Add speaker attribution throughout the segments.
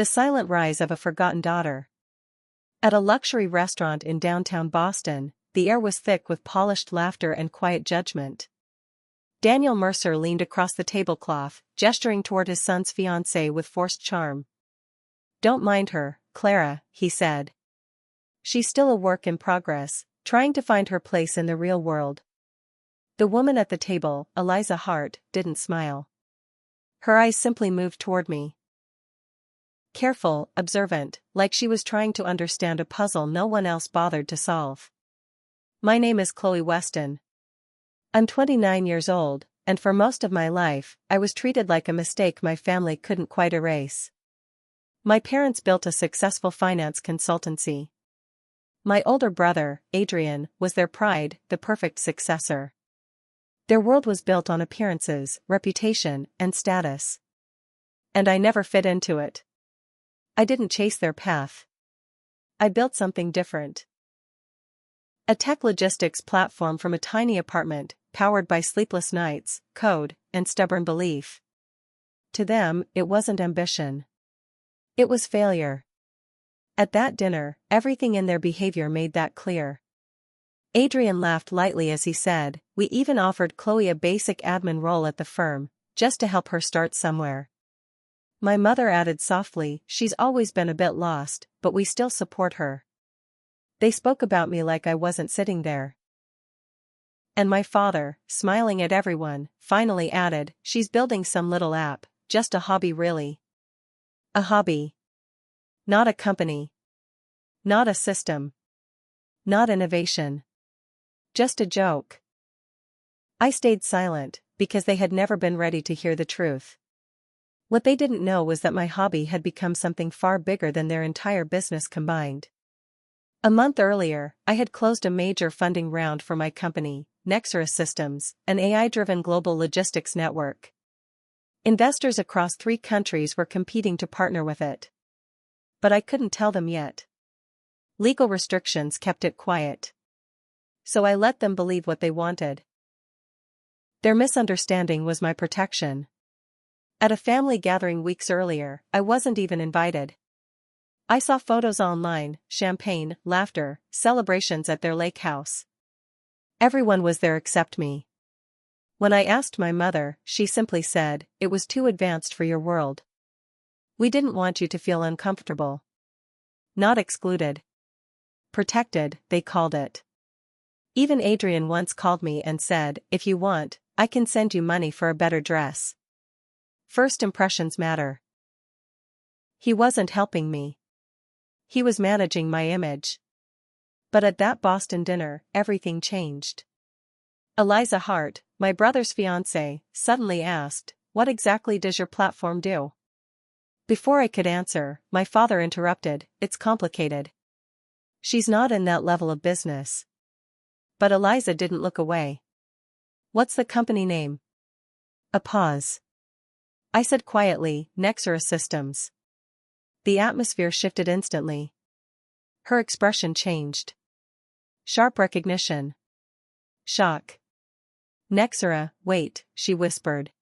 Speaker 1: The silent rise of a forgotten daughter. At a luxury restaurant in downtown Boston, the air was thick with polished laughter and quiet judgment. Daniel Mercer leaned across the tablecloth, gesturing toward his son's fiancée with forced charm. "Don't mind her, Clara," he said. "She's still a work in progress, trying to find her place in the real world." The woman at the table, Eliza Hart, didn't smile. Her eyes simply moved toward me. Careful, observant, like she was trying to understand a puzzle no one else bothered to solve. "My name is Chloe Weston. I'm 29 years old, and for most of my life, I was treated like a mistake my family couldn't quite erase. My parents built a successful finance consultancy. My older brother, Adrian, was their pride, the perfect successor. Their world was built on appearances, reputation, and status. And I never fit into it. I didn't chase their path. I built something different. A tech logistics platform from a tiny apartment, powered by sleepless nights, code, and stubborn belief. To them, it wasn't ambition. It was failure. At that dinner, everything in their behavior made that clear. Adrian laughed lightly as he said, "We even offered Chloe a basic admin role at the firm, just to help her start somewhere." My mother added softly, "She's always been a bit lost, but we still support her." They spoke about me like I wasn't sitting there. And my father, smiling at everyone, finally added, "She's building some little app, just a hobby really." A hobby. Not a company. Not a system. Not innovation. Just a joke. I stayed silent, because they had never been ready to hear the truth. What they didn't know was that my hobby had become something far bigger than their entire business combined. A month earlier, I had closed a major funding round for my company, Nexera Systems, an AI-driven global logistics network. Investors across 3 countries were competing to partner with it. But I couldn't tell them yet. Legal restrictions kept it quiet. So I let them believe what they wanted. Their misunderstanding was my protection. At a family gathering weeks earlier, I wasn't even invited. I saw photos online, champagne, laughter, celebrations at their lake house. Everyone was there except me. When I asked my mother, she simply said, "It was too advanced for your world. We didn't want you to feel uncomfortable." Not excluded. Protected, they called it. Even Adrian once called me and said, "If you want, I can send you money for a better dress." First impressions matter. He wasn't helping me. He was managing my image. But at that Boston dinner, everything changed. Eliza Hart, my brother's fiancée, suddenly asked, "What exactly does your platform do?" Before I could answer, my father interrupted, "It's complicated. She's not in that level of business." But Eliza didn't look away. "What's the company name?" A pause. I said quietly, "Nexera Systems." The atmosphere shifted instantly. Her expression changed. Sharp recognition. Shock. "Nexera, wait," she whispered.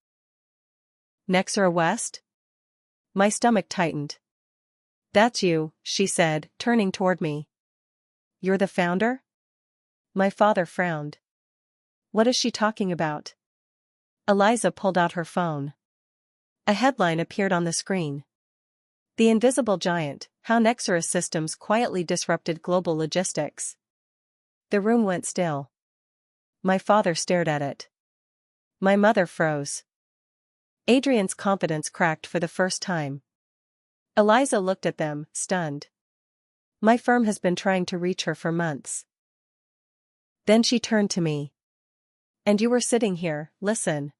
Speaker 1: "Nexera West?" My stomach tightened. "That's you," she said, turning toward me. "You're the founder?" My father frowned. What is she talking about? Eliza pulled out her phone. A headline appeared on the screen. "The Invisible Giant, How Nexera Systems Quietly Disrupted Global Logistics." The room went still. My father stared at it. My mother froze. Adrian's confidence cracked for the first time. Eliza looked at them, stunned. "My firm has been trying to reach her for months." Then she turned to me. "And you were sitting here, listening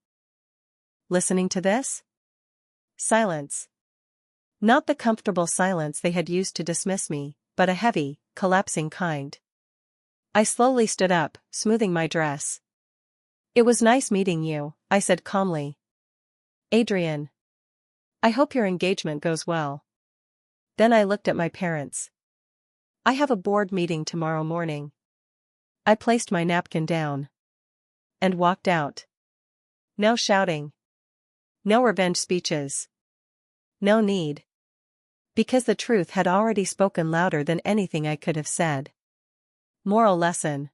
Speaker 1: to this?" Silence. Not the comfortable silence they had used to dismiss me, but a heavy, collapsing kind. I slowly stood up, smoothing my dress. "It was nice meeting you," I said calmly. "Adrian. I hope your engagement goes well." Then I looked at my parents. "I have a board meeting tomorrow morning." I placed my napkin down. And walked out. No shouting. No revenge speeches. No need. Because the truth had already spoken louder than anything I could have said. Moral lesson.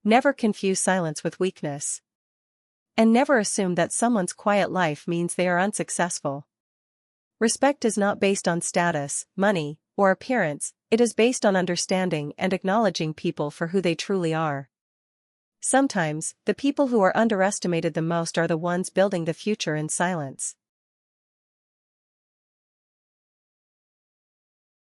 Speaker 1: Never confuse silence with weakness. And never assume that someone's quiet life means they are unsuccessful. Respect is not based on status, money, or appearance, it is based on understanding and acknowledging people for who they truly are. Sometimes, the people who are underestimated the most are the ones building the future in silence.